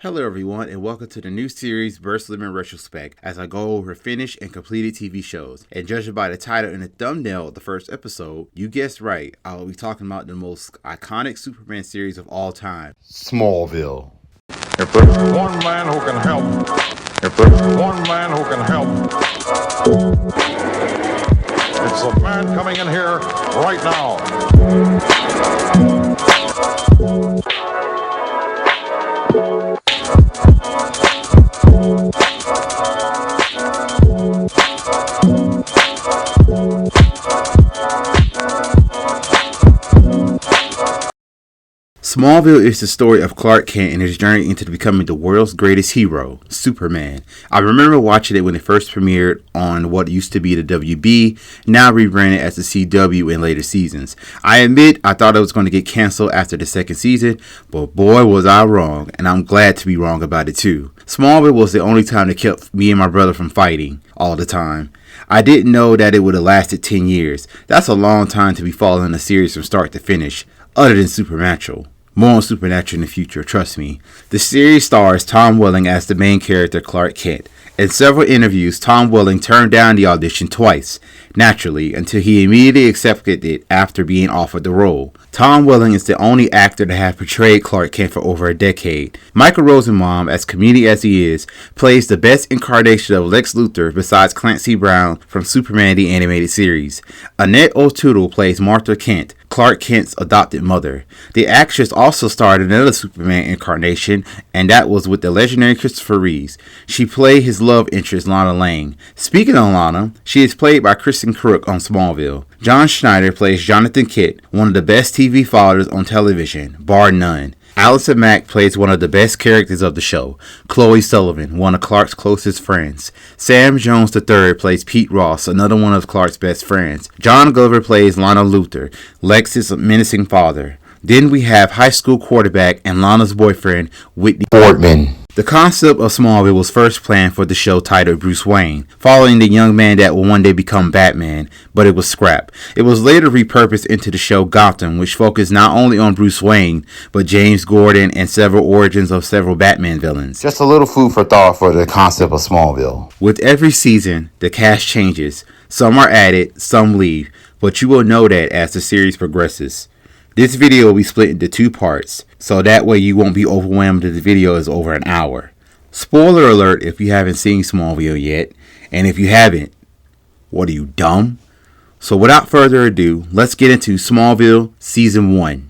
Hello everyone, and welcome to the new series Burstlimit Retrospect, as I go over finished and completed TV shows. And judging by the title and the thumbnail of the first episode, you guessed right, I will be talking about the most iconic Superman series of all time, Smallville. If there's one man who can help, it's the man coming in here right now. Smallville is the story of Clark Kent and his journey into becoming the world's greatest hero, Superman. I remember watching it when it first premiered on what used to be the WB, now rebranded as the CW in later seasons. I admit I thought it was going to get canceled after the second season, but boy was I wrong, and I'm glad to be wrong about it too. Smallville was the only time that kept me and my brother from fighting all the time. I didn't know that it would have lasted 10 years. That's a long time to be following a series from start to finish, other than Supernatural. More on Supernatural in the future, trust me. The series stars Tom Welling as the main character Clark Kent. In several interviews, Tom Welling turned down the audition twice, naturally, until he immediately accepted it after being offered the role. Tom Welling is the only actor to have portrayed Clark Kent for over a decade. Michael Rosenbaum, as comedic as he is, plays the best incarnation of Lex Luthor besides Clancy Brown from Superman the Animated Series. Annette O'Toole plays Martha Kent, Clark Kent's adopted mother. The actress also starred in another Superman incarnation, and that was with the legendary Christopher Reeves. She played his love interest, Lana Lang. Speaking of Lana, she is played by Kristen Crook on Smallville. John Schneider plays Jonathan Kent, one of the best TV fathers on television, bar none. Allison Mack plays one of the best characters of the show, Chloe Sullivan, one of Clark's closest friends. Sam Jones III plays Pete Ross, another one of Clark's best friends. John Glover plays Lana Luthor, Lex's menacing father. Then we have high school quarterback and Lana's boyfriend, Whitney Boardman. The concept of Smallville was first planned for the show titled Bruce Wayne, following the young man that will one day become Batman, but it was scrapped. It was later repurposed into the show Gotham, which focused not only on Bruce Wayne, but James Gordon and several origins of several Batman villains. Just a little food for thought for the concept of Smallville. With every season, the cast changes. Some are added, some leave, but you will know that as the series progresses. This video will be split into two parts, so that way you won't be overwhelmed if the video is over an hour. Spoiler alert if you haven't seen Smallville yet, and if you haven't, what are you, dumb? So without further ado, let's get into Smallville Season 1.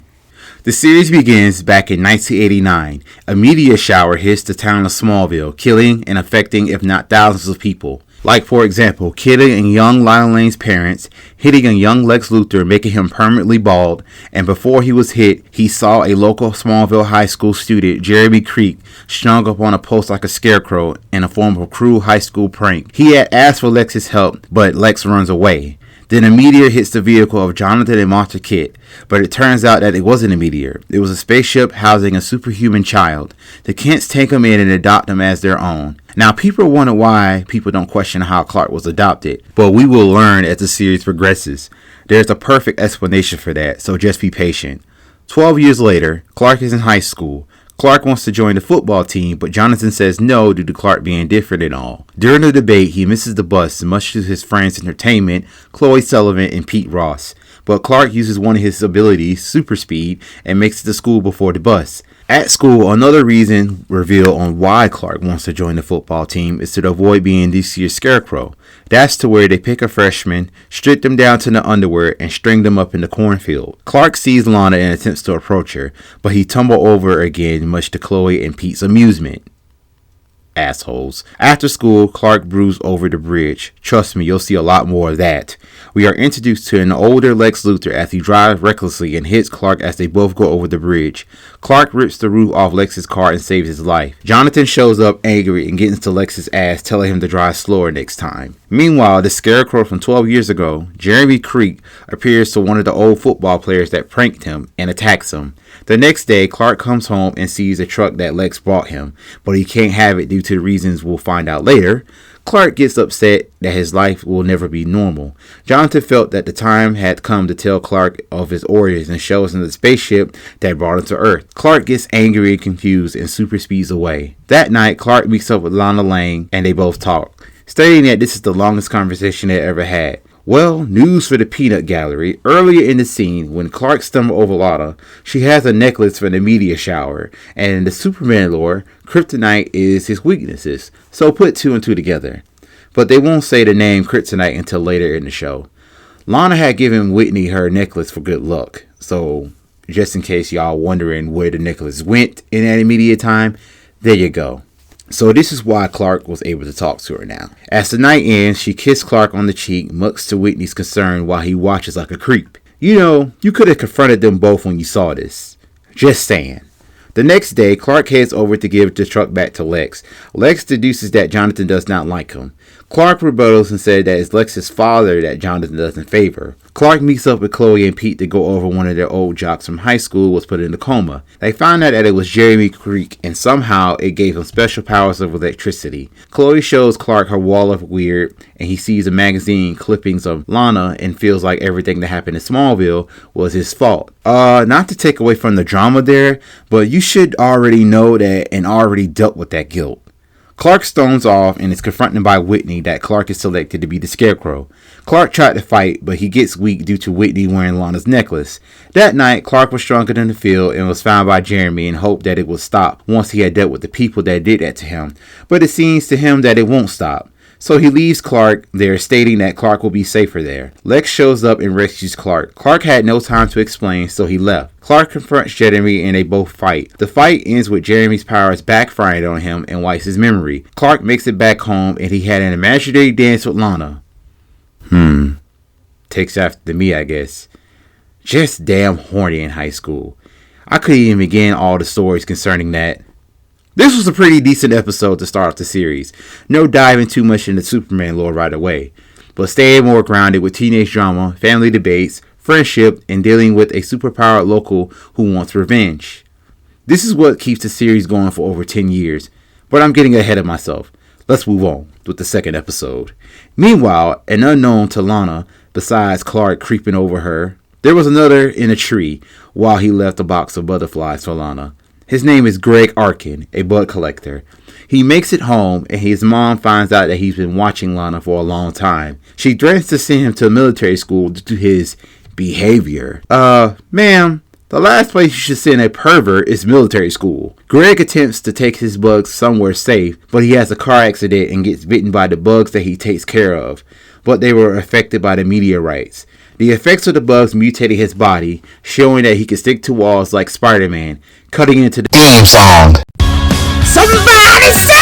The series begins back in 1989. A meteor shower hits the town of Smallville, killing and affecting if not thousands of people. Like, for example, killing a young Lionel Lane's parents, hitting a young Lex Luthor, making him permanently bald, and before he was hit, he saw a local Smallville high school student, Jeremy Creek, strung up on a post like a scarecrow in a form of a cruel high school prank. He had asked for Lex's help, but Lex runs away. Then a meteor hits the vehicle of Jonathan and Martha Kent, but it turns out that it wasn't a meteor. It was a spaceship housing a superhuman child. The Kents take him in and adopt him as their own. Now, people wonder why people don't question how Clark was adopted, but we will learn as the series progresses. There's a perfect explanation for that, so just be patient. 12 years later, Clark is in high school. Clark wants to join the football team, but Jonathan says no due to Clark being different and all. During the debate, he misses the bus, much to his friends' entertainment, Chloe Sullivan and Pete Ross. But Clark uses one of his abilities, super speed, and makes it to school before the bus. At school, another reason revealed on why Clark wants to join the football team is to avoid being this year's scarecrow. That's to where they pick a freshman, strip them down to the underwear, and string them up in the cornfield. Clark sees Lana and attempts to approach her, but he tumbles over again, much to Chloe and Pete's amusement. Assholes. After school, Clark brews over the bridge. Trust me, you'll see a lot more of that. We are introduced to an older Lex Luthor as he drives recklessly and hits Clark as they both go over the bridge. Clark rips the roof off Lex's car and saves his life. Jonathan shows up angry and gets into Lex's ass, telling him to drive slower next time. Meanwhile, the Scarecrow from 12 years ago, Jeremy Creek, appears to one of the old football players that pranked him and attacks him. The next day, Clark comes home and sees a truck that Lex brought him, but he can't have it due to reasons we'll find out later. Clark gets upset that his life will never be normal. Jonathan felt that the time had come to tell Clark of his origins and shows him the spaceship that brought him to Earth. Clark gets angry and confused and super speeds away. That night, Clark meets up with Lana Lang and they both talk, stating that this is the longest conversation they ever had. Well, news for the peanut gallery. Earlier in the scene, when Clark stumbled over Lana, she has a necklace from the meteor shower, and in the Superman lore, kryptonite is his weaknesses, so put two and two together. But they won't say the name kryptonite until later in the show. Lana had given Whitney her necklace for good luck, so just in case y'all wondering where the necklace went in that immediate time, there you go. So this is why Clark was able to talk to her now. As the night ends, she kissed Clark on the cheek, much to Whitney's concern while he watches like a creep. You know, you could have confronted them both when you saw this. Just saying. The next day, Clark heads over to give the truck back to Lex. Lex deduces that Jonathan does not like him. Clark rebuttals and said that it's Lex's father that Jonathan doesn't favor. Clark meets up with Chloe and Pete to go over one of their old jocks from high school was put in a coma. They find out that it was Jeremy Creek and somehow it gave him special powers of electricity. Chloe shows Clark her wall of weird and he sees a magazine clippings of Lana and feels like everything that happened in Smallville was his fault. Not to take away from the drama there, but you should already know that and already dealt with that guilt. Clark storms off and is confronted by Whitney that Clark is selected to be the Scarecrow. Clark tried to fight, but he gets weak due to Whitney wearing Lana's necklace. That night, Clark was stronger than the field and was found by Jeremy and hoped that it would stop once he had dealt with the people that did that to him. But it seems to him that it won't stop. So he leaves Clark there, stating that Clark will be safer there. Lex shows up and rescues Clark. Clark had no time to explain, so he left. Clark confronts Jeremy and they both fight. The fight ends with Jeremy's powers backfiring on him and wipes his memory. Clark makes it back home and he had an imaginary dance with Lana. Takes after me, I guess. Just damn horny in high school. I couldn't even begin all the stories concerning that. This was a pretty decent episode to start off the series. No diving too much into Superman lore right away, but staying more grounded with teenage drama, family debates, friendship, and dealing with a superpowered local who wants revenge. This is what keeps the series going for over 10 years, but I'm getting ahead of myself. Let's move on with the second episode. Meanwhile, an unknown to Lana, besides Clark creeping over her, there was another in a tree while he left a box of butterflies for Lana. His name is Greg Arkin, a bug collector. He makes it home and his mom finds out that he's been watching Lana for a long time. She threatens to send him to military school due to his behavior. Ma'am, the last place you should send a pervert is military school. Greg attempts to take his bugs somewhere safe, but he has a car accident and gets bitten by the bugs that he takes care of, but they were affected by the meteorites. The effects of the bugs mutated his body, showing that he could stick to walls like Spider-Man, cutting into the theme song. Somebody save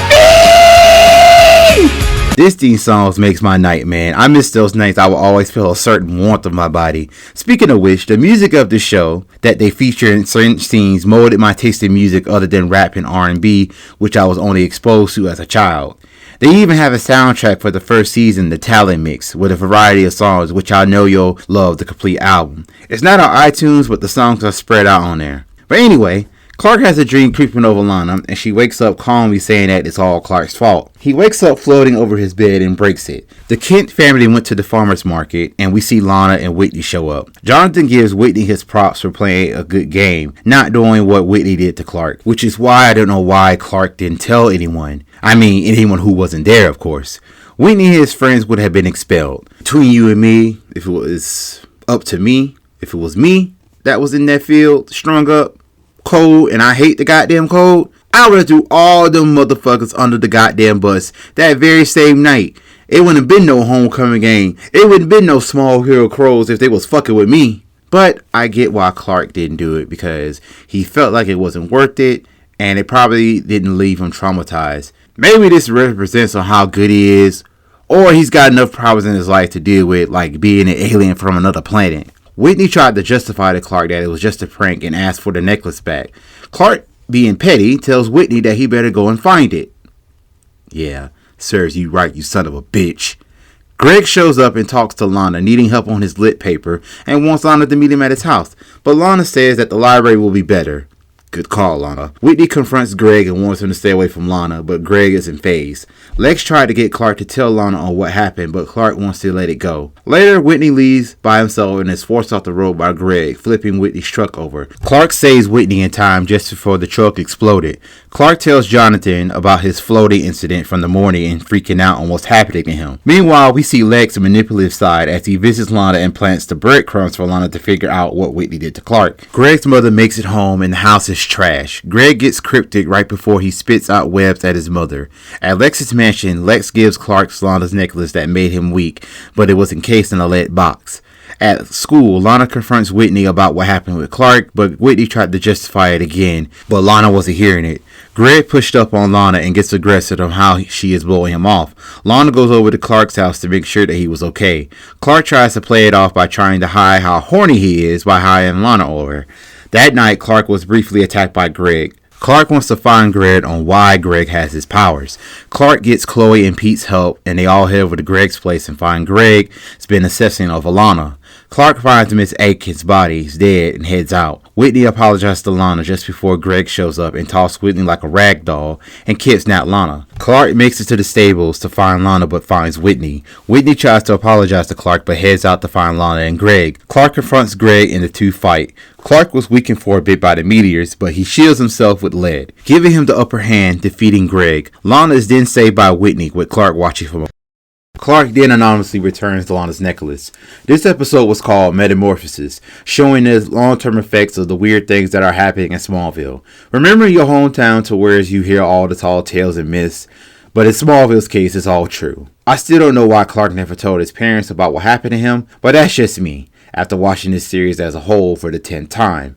me! This theme song makes my night, man. I miss those nights. I will always feel a certain warmth of my body. Speaking of which, the music of the show that they feature in certain scenes molded my taste in music other than rap and R&B, which I was only exposed to as a child. They even have a soundtrack for the first season, the Talent Mix, with a variety of songs, which I know you'll love the complete album. It's not on iTunes, but the songs are spread out on there. But anyway, Clark has a dream creeping over Lana, and she wakes up calmly saying that it's all Clark's fault. He wakes up floating over his bed and breaks it. The Kent family went to the farmer's market, and we see Lana and Whitney show up. Jonathan gives Whitney his props for playing a good game, not doing what Whitney did to Clark, which is why I don't know why Clark didn't tell anyone. I mean, anyone who wasn't there, of course. Whitney and his friends would have been expelled. Between you and me, if it was up to me, if it was me that was in that field, strung up, cold, and I hate the goddamn cold, I would have threw all them motherfuckers under the goddamn bus that very same night. It wouldn't have been no homecoming game. It wouldn't have been no small hero crows if they was fucking with me. But I get why Clark didn't do it, because he felt like it wasn't worth it, and it probably didn't leave him traumatized. Maybe this represents on how good he is, or he's got enough problems in his life to deal with, like being an alien from another planet. Whitney tried to justify to Clark that it was just a prank and asked for the necklace back. Clark, being petty, tells Whitney that he better go and find it. Yeah, Serves you right, you son of a bitch. Greg shows up and talks to Lana, needing help on his lit paper, and wants Lana to meet him at his house. But Lana says that the library will be better. Good call, Lana. Whitney confronts Greg and wants him to stay away from Lana, but Greg isn't fazed. Lex tried to get Clark to tell Lana on what happened, but Clark wants to let it go. Later, Whitney leaves by himself and is forced off the road by Greg, flipping Whitney's truck over. Clark saves Whitney in time just before the truck exploded. Clark tells Jonathan about his floating incident from the morning and freaking out on what's happening to him. Meanwhile, we see Lex's manipulative side as he visits Lana and plants the breadcrumbs for Lana to figure out what Whitney did to Clark. Greg's mother makes it home and the house is trash. Greg gets cryptic right before he spits out webs at his mother. At Lex's mansion, Lex gives Clark Lana's necklace that made him weak, but it was encased in a lead box. At school, Lana confronts Whitney about what happened with Clark, but Whitney tried to justify it again, but Lana wasn't hearing it. Greg pushed up on Lana and gets aggressive on how she is blowing him off. Lana goes over to Clark's house to make sure that he was okay. Clark tries to play it off by trying to hide how horny he is by hiring Lana over. That night, Clark was briefly attacked by Greg. Clark wants to find Greg on why Greg has his powers. Clark gets Chloe and Pete's help, and they all head over to Greg's place and find Greg has been assessing of Alana. Clark finds Miss Aiken's body is dead and heads out. Whitney apologizes to Lana just before Greg shows up and tosses Whitney like a rag doll and kidnaps Lana. Clark makes it to the stables to find Lana but finds Whitney. Whitney tries to apologize to Clark but heads out to find Lana and Greg. Clark confronts Greg and the two fight. Clark was weakened for a bit by the meteors, but he shields himself with lead, giving him the upper hand, defeating Greg. Lana is then saved by Whitney with Clark watching from Clark then anonymously returns Lana's necklace. This episode was called Metamorphosis, showing the long-term effects of the weird things that are happening in Smallville. Remember your hometown to where you hear all the tall tales and myths, but in Smallville's case, it's all true. I still don't know why Clark never told his parents about what happened to him, but that's just me, after watching this series as a whole for the 10th time.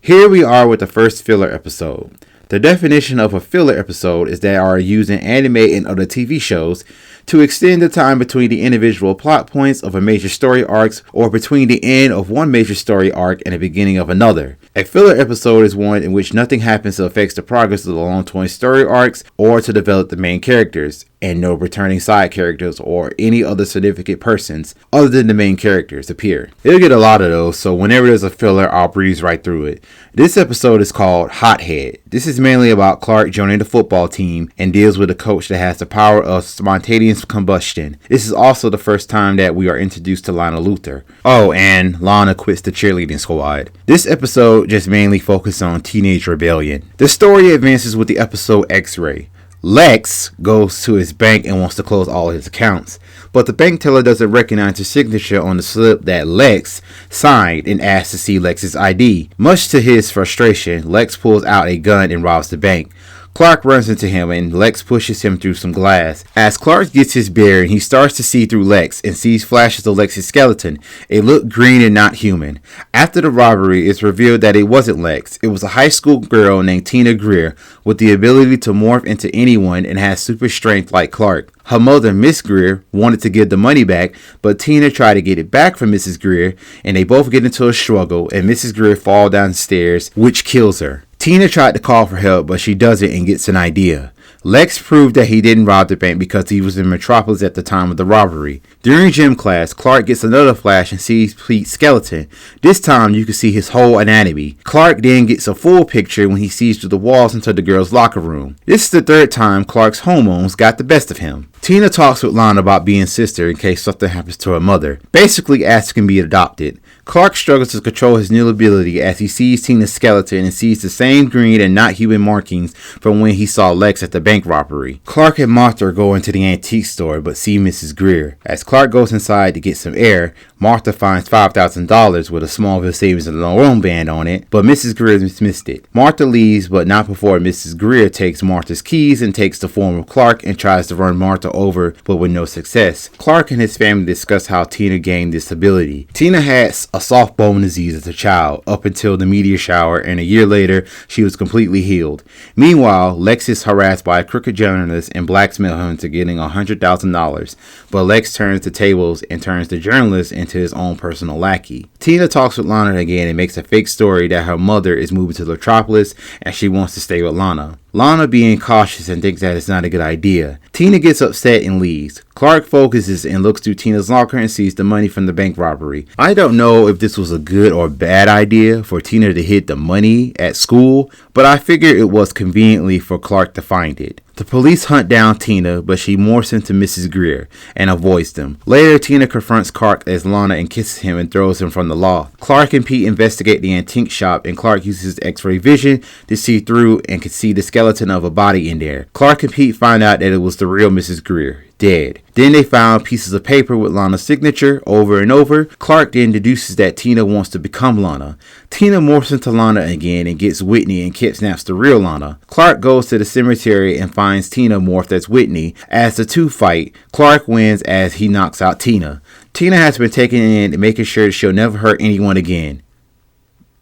Here we are with the first filler episode. The definition of a filler episode is that are used in anime and other TV shows to extend the time between the individual plot points of a major story arcs or between the end of one major story arc and the beginning of another. A filler episode is one in which nothing happens that affects the progress of the long-term story arcs or to develop the main characters, and no returning side characters or any other significant persons other than the main characters appear. You'll get a lot of those, so whenever there's a filler, I'll breeze right through it. This episode is called Hothead. This is mainly about Clark joining the football team and deals with a coach that has the power of spontaneous combustion. This is also the first time that we are introduced to Lana Luthor. Oh, and Lana quits the cheerleading squad. This episode just mainly focuses on teenage rebellion. The story advances with the episode X-Ray. Lex goes to his bank and wants to close all his accounts, but the bank teller doesn't recognize his signature on the slip that Lex signed and asks to see Lex's ID. Much to his frustration, Lex pulls out a gun and robs the bank. Clark runs into him and Lex pushes him through some glass. As Clark gets his bearing, he starts to see through Lex and sees flashes of Lex's skeleton. It looked green and not human. After the robbery, it's revealed that it wasn't Lex. It was a high school girl named Tina Greer with the ability to morph into anyone and has super strength like Clark. Her mother, Miss Greer, wanted to give the money back, but Tina tried to get it back from Mrs. Greer, and they both get into a struggle, and Mrs. Greer falls down the stairs, which kills her. Tina tried to call for help, but she doesn't and gets an idea. Lex proved that he didn't rob the bank because he was in Metropolis at the time of the robbery. During gym class, Clark gets another flash and sees Pete's skeleton. This time, you can see his whole anatomy. Clark then gets a full picture when he sees through the walls into the girls' locker room. This is the third time Clark's hormones got the best of him. Tina talks with Lana about being sister in case something happens to her mother, basically asking to be adopted. Clark struggles to control his new ability as he sees Tina's skeleton and sees the same green and not human markings from when he saw Lex at the bank robbery. Clark and Martha go into the antique store but see Mrs. Greer. As Clark goes inside to get some air, Martha finds $5,000 with a Smallville Savings and Loan band on it, but Mrs. Greer missed it. Martha leaves, but not before Mrs. Greer takes Martha's keys and takes the form of Clark and tries to run Martha over, but with no success. Clark and his family discuss how Tina gained this ability. Tina had a soft bone disease as a child, up until the meteor shower, and a year later, she was completely healed. Meanwhile, Lex is harassed by a crooked journalist and blackmails him into getting $100,000, but Lex turns the tables and turns the journalist into his own personal lackey. Tina talks with Lana again and makes a fake story that her mother is moving to Metropolis and she wants to stay with Lana. Lana being cautious and thinks that it's not a good idea. Tina gets upset and leaves. Clark focuses and looks through Tina's locker and sees the money from the bank robbery. I don't know if this was a good or bad idea for Tina to hid the money at school, but I figured it was conveniently for Clark to find it. The police hunt down Tina, but she morphs into Mrs. Greer and avoids them. Later, Tina confronts Clark as Lana and kisses him and throws him from the loft. Clark and Pete investigate the antique shop, and Clark uses his X-ray vision to see through and can see the skeleton of a body in there. Clark and Pete find out that it was the real Mrs. Greer, dead. Then they found pieces of paper with Lana's signature over and over. Clark then deduces that Tina wants to become Lana. Tina morphs into Lana again and gets Whitney and kidnaps the real Lana. Clark goes to the cemetery and finds Tina morphed as Whitney. As the two fight, Clark wins as he knocks out Tina. Tina has been taken in and making sure that she'll never hurt anyone again.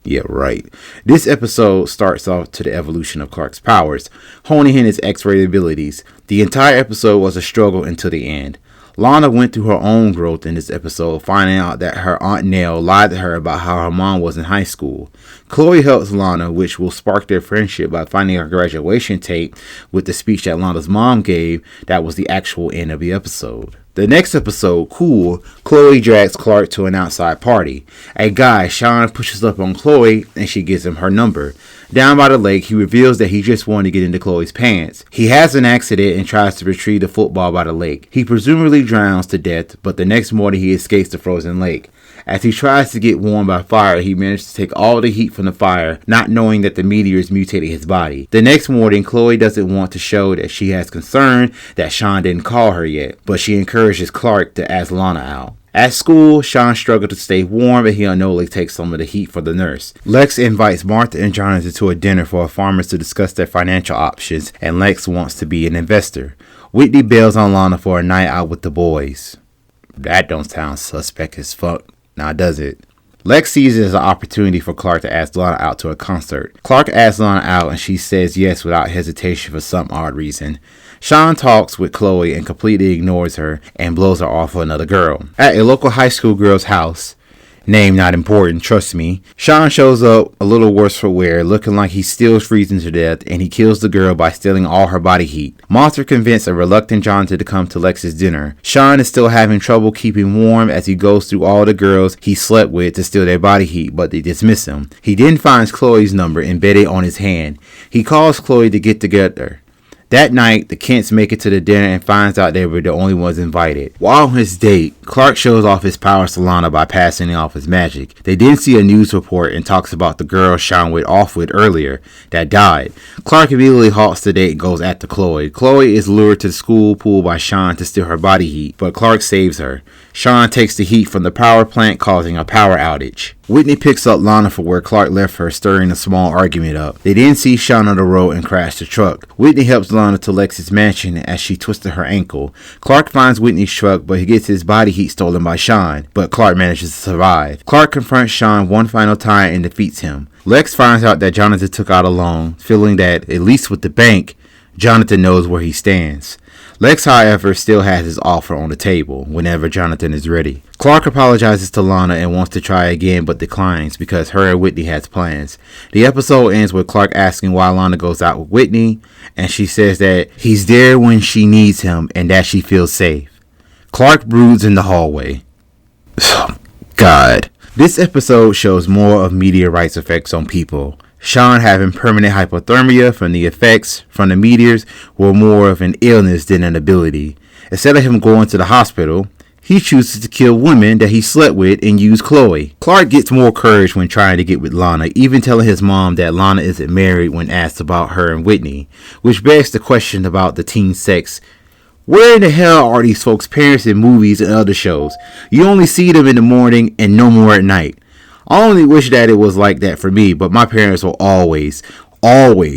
Yeah, right. This episode starts off to the evolution of Clark's powers, honing in his X-ray abilities. The entire episode was a struggle until the end. Lana went through her own growth in this episode, finding out that her Aunt Nell lied to her about how her mom was in high school. Chloe helps Lana, which will spark their friendship by finding her graduation tape with the speech that Lana's mom gave. That was the actual end of the episode. The next episode, Cool, Chloe drags Clark to an outside party. A guy, Sean, pushes up on Chloe and she gives him her number. Down by the lake, he reveals that he just wanted to get into Chloe's pants. He has an accident and tries to retrieve the football by the lake. He presumably drowns to death, but the next morning he escapes the frozen lake. As he tries to get warm by fire, he manages to take all the heat from the fire, not knowing that the meteors mutated his body. The next morning, Chloe doesn't want to show that she has concern that Sean didn't call her yet, but she encourages Clark to ask Lana out. At school, Sean struggles to stay warm and he unknowingly takes some of the heat for the nurse. Lex invites Martha and Jonathan to a dinner for farmers to discuss their financial options, and Lex wants to be an investor. Whitney bails on Lana for a night out with the boys. That don't sound suspect as fuck, now does it? Lex sees it as an opportunity for Clark to ask Lana out to a concert. Clark asks Lana out and she says yes without hesitation for some odd reason. Sean talks with Chloe and completely ignores her and blows her off for another girl. At a local high school girl's house, name not important, trust me, Sean shows up a little worse for wear, looking like he's still freezing to death, and he kills the girl by stealing all her body heat. Monster convinced a reluctant Jonathan to come to Lex's dinner. Sean is still having trouble keeping warm as he goes through all the girls he slept with to steal their body heat, but they dismiss him. He then finds Chloe's number embedded on his hand. He calls Chloe to get together. That night, the Kents make it to the dinner and finds out they were the only ones invited. While on his date, Clark shows off his powers to Lana by passing off his magic. They then see a news report and talks about the girl Sean went off with earlier that died. Clark immediately halts the date and goes after Chloe. Chloe is lured to the school pool by Sean to steal her body heat, but Clark saves her. Sean takes the heat from the power plant, causing a power outage. Whitney picks up Lana for where Clark left her, stirring a small argument up. They then see Sean on the road and crash the truck. Whitney helps Lana to Lex's mansion as she twisted her ankle. Clark finds Whitney's truck, but he gets his body heat stolen by Sean, but Clark manages to survive. Clark confronts Sean one final time and defeats him. Lex finds out that Jonathan took out a loan, feeling that, at least with the bank, Jonathan knows where he stands. Lex, however, still has his offer on the table whenever Jonathan is ready. Clark apologizes to Lana and wants to try again but declines because her and Whitney has plans. The episode ends with Clark asking why Lana goes out with Whitney, and she says that he's there when she needs him and that she feels safe. Clark broods in the hallway. God. This episode shows more of meteorites' effects on people. Sean having permanent hypothermia from the effects from the meteors were more of an illness than an ability. Instead of him going to the hospital, he chooses to kill women that he slept with and use Chloe. Clark gets more courage when trying to get with Lana, even telling his mom that Lana isn't married when asked about her and Whitney, which begs the question about the teen sex. Where in the hell are these folks' parents in movies and other shows? You only see them in the morning and no more at night. I only wish that it was like that for me, but my parents were always home.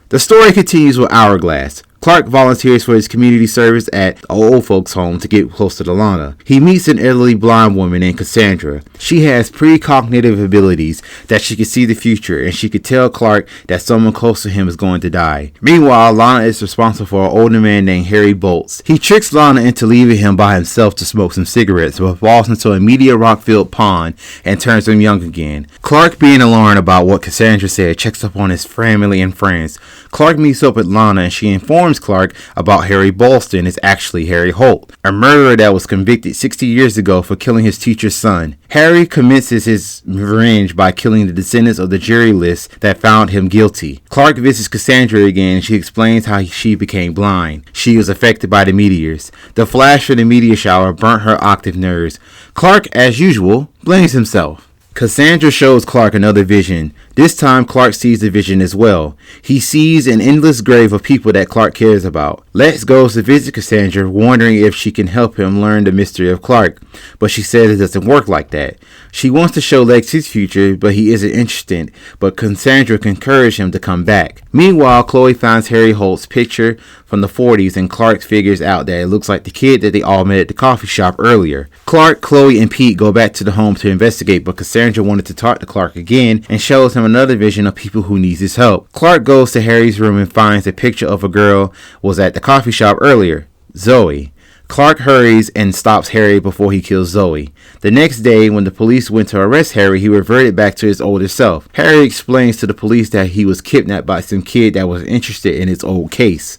The story continues with Hourglass. Clark volunteers for his community service at an old folks home to get closer to Lana. He meets an elderly blind woman named Cassandra. She has precognitive abilities that she can see the future, and she could tell Clark that someone close to him is going to die. Meanwhile, Lana is responsible for an older man named Harry Bolts. He tricks Lana into leaving him by himself to smoke some cigarettes, but falls into a meteor rock-filled pond and turns him young again. Clark, being alarmed about what Cassandra said, checks up on his family and friends. Clark meets up with Lana, and she informs Clark about Harry Bolston is actually Harry Holt, a murderer that was convicted 60 years ago for killing his teacher's son. Harry commences his revenge by killing the descendants of the jury list that found him guilty. Clark visits Cassandra again, and she explains how she became blind. She was affected by the meteors. The flash from the meteor shower burnt her optic nerves. Clark, as usual, blames himself. Cassandra shows Clark another vision. This time, Clark sees the vision as well. He sees an endless grave of people that Clark cares about. Lex goes to visit Cassandra, wondering if she can help him learn the mystery of Clark, but she says it doesn't work like that. She wants to show Lex his future, but he isn't interested, but Cassandra can encourage him to come back. Meanwhile, Chloe finds Harry Holt's picture from the 40s, and Clark figures out that it looks like the kid that they all met at the coffee shop earlier. Clark, Chloe, and Pete go back to the home to investigate, but Cassandra wanted to talk to Clark again and shows him another vision of people who need his help. Clark goes to Harry's room and finds a picture of a girl was at the coffee shop earlier, Zoe. Clark hurries and stops Harry before he kills Zoe. The next day, when the police went to arrest Harry, he reverted back to his older self. Harry explains to the police that he was kidnapped by some kid that was interested in his old case.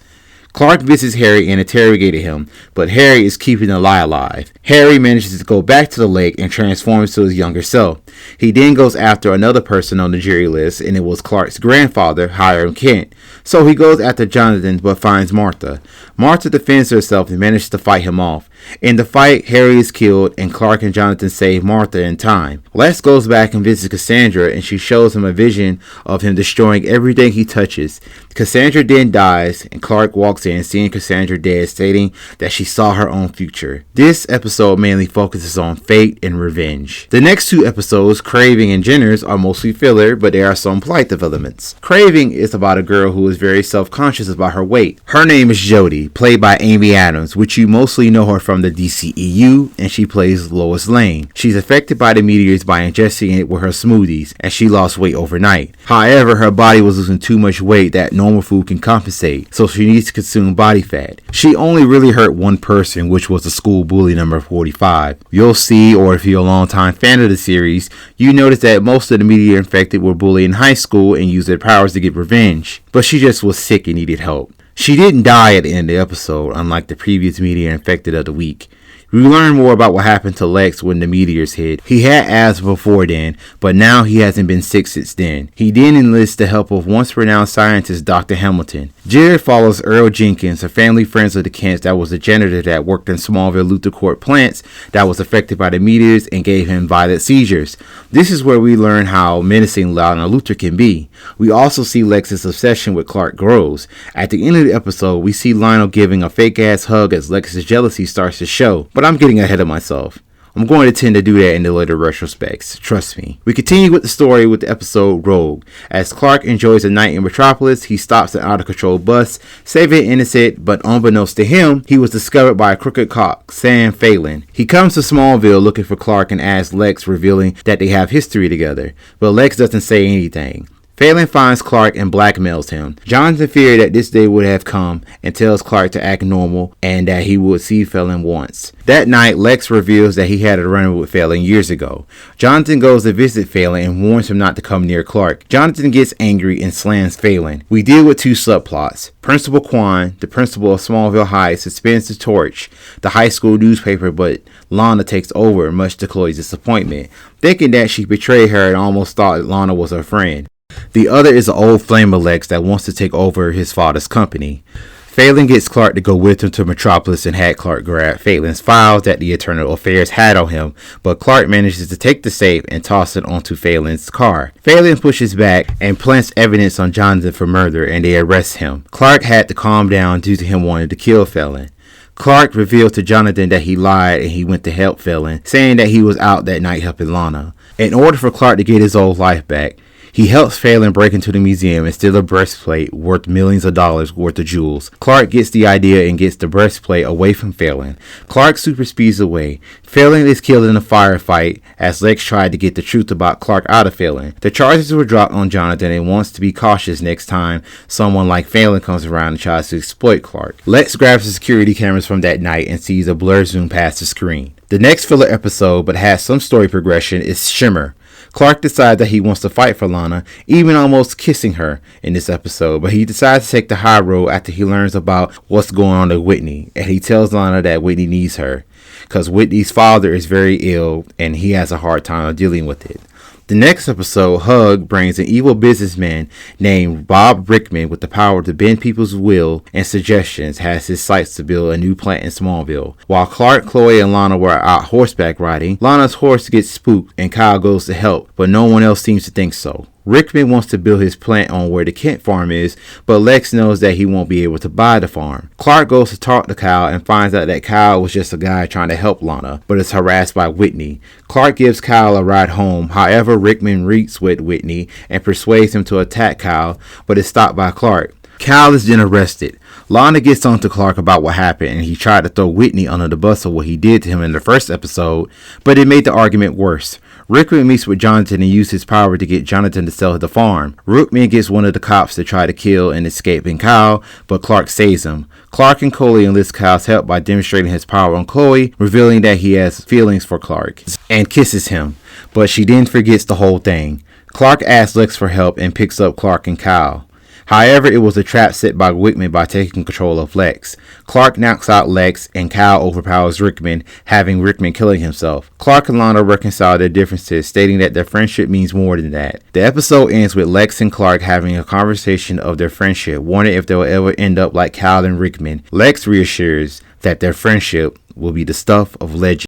Clark visits Harry and interrogated him, but Harry is keeping the lie alive. Harry manages to go back to the lake and transforms to his younger self. He then goes after another person on the jury list, and it was Clark's grandfather, Hiram Kent. So he goes after Jonathan but finds Martha. Martha defends herself and manages to fight him off. In the fight, Harry is killed, and Clark and Jonathan save Martha in time. Lex goes back and visits Cassandra, and she shows him a vision of him destroying everything he touches. Cassandra then dies, and Clark walks in, seeing Cassandra dead, stating that she saw her own future. This episode mainly focuses on fate and revenge. The next two episodes, Craving and Shimmer, are mostly filler, but there are some plot developments. Craving is about a girl who is very self-conscious about her weight. Her name is Jody, played by Amy Adams, which you mostly know her from the DCEU, and she plays Lois Lane. She's affected by the meteors by ingesting it with her smoothies, and she lost weight overnight. However, her body was losing too much weight that normal food can compensate, so she needs to consume body fat. She only really hurt one person, which was the school bully number 45. You'll see, or if you're a long-time fan of the series, you notice that most of the meteor infected were bullied in high school and used their powers to get revenge, but she just was sick and needed help. She didn't die at the end of the episode, unlike the previous meteor infected of the week. We learn more about what happened to Lex when the meteors hit. He had asthma before then, but now he hasn't been sick since then. He then enlists the help of once renowned scientist Dr. Hamilton. Jared follows Earl Jenkins, a family friend of the Kents that was a janitor that worked in Smallville Luther Court plants that was affected by the meteors and gave him violent seizures. This is where we learn how menacing Lana Luthor can be. We also see Lex's obsession with Clark grows. At the end of the episode, we see Lionel giving a fake-ass hug as Lex's jealousy starts to show. But I'm getting ahead of myself. I'm going to tend to do that in the later retrospects, trust me. We continue with the story with the episode Rogue. As Clark enjoys a night in Metropolis, he stops an out-of-control bus, saving an innocent, but unbeknownst to him, he was discovered by a crooked cop, Sam Phelan. He comes to Smallville looking for Clark and asks Lex, revealing that they have history together, but Lex doesn't say anything. Phelan finds Clark and blackmails him. Jonathan feared that this day would have come and tells Clark to act normal and that he would see Phelan once. That night, Lex reveals that he had a run with Phelan years ago. Jonathan goes to visit Phelan and warns him not to come near Clark. Jonathan gets angry and slams Phelan. We deal with two subplots. Principal Quan, the principal of Smallville High, suspends the torch, the high school newspaper, but Lana takes over, much to Chloe's disappointment, thinking that she betrayed her and almost thought Lana was her friend. The other is an old flame of Lex that wants to take over his father's company. Phelan gets Clark to go with him to Metropolis and had Clark grab Phelan's files that the Eternal Affairs had on him, but Clark manages to take the safe and toss it onto Phelan's car. Phelan pushes back and plants evidence on Jonathan for murder, and they arrest him. Clark had to calm down due to him wanting to kill Phelan. Clark reveals to Jonathan that he lied and he went to help Phelan, saying that he was out that night helping Lana. In order for Clark to get his old life back, He helps Phelan break into the museum and steal a breastplate worth millions of dollars worth of jewels. Clark gets the idea and gets the breastplate away from Phelan. Clark super speeds away. Phelan is killed in a firefight as Lex tried to get the truth about Clark out of Phelan. The charges were dropped on Jonathan and wants to be cautious next time someone like Phelan comes around and tries to exploit Clark. Lex grabs the security cameras from that night and sees a blur zoom past the screen. The next filler episode, but has some story progression, is Shimmer. Clark decides that he wants to fight for Lana, even almost kissing her in this episode, but he decides to take the high road after he learns about what's going on with Whitney, and he tells Lana that Whitney needs her, because Whitney's father is very ill and he has a hard time dealing with it. The next episode, Hug, brings an evil businessman named Bob Rickman with the power to bend people's will and suggestions, has his sights to build a new plant in Smallville. While Clark, Chloe, and Lana were out horseback riding, Lana's horse gets spooked and Kyle goes to help, but no one else seems to think so. Rickman wants to build his plant on where the Kent farm is, but Lex knows that he won't be able to buy the farm. Clark goes to talk to Kyle and finds out that Kyle was just a guy trying to help Lana, but is harassed by Whitney. Clark gives Kyle a ride home, however Rickman reeks with Whitney and persuades him to attack Kyle, but is stopped by Clark. Kyle is then arrested. Lana gets on to Clark about what happened, and he tried to throw Whitney under the bus of what he did to him in the first episode, but it made the argument worse. Rickman meets with Jonathan and uses his power to get Jonathan to sell the farm. Rickman gets one of the cops to try to kill and escaping Kyle, but Clark saves him. Clark and Chloe enlist Kyle's help by demonstrating his power on Chloe, revealing that he has feelings for Clark, and kisses him, but she then forgets the whole thing. Clark asks Lex for help and picks up Clark and Kyle. However, it was a trap set by Rickman by taking control of Lex. Clark knocks out Lex, and Kyle overpowers Rickman, having Rickman killing himself. Clark and Lana reconcile their differences, stating that their friendship means more than that. The episode ends with Lex and Clark having a conversation of their friendship, wondering if they will ever end up like Kyle and Rickman. Lex reassures that their friendship will be the stuff of legend.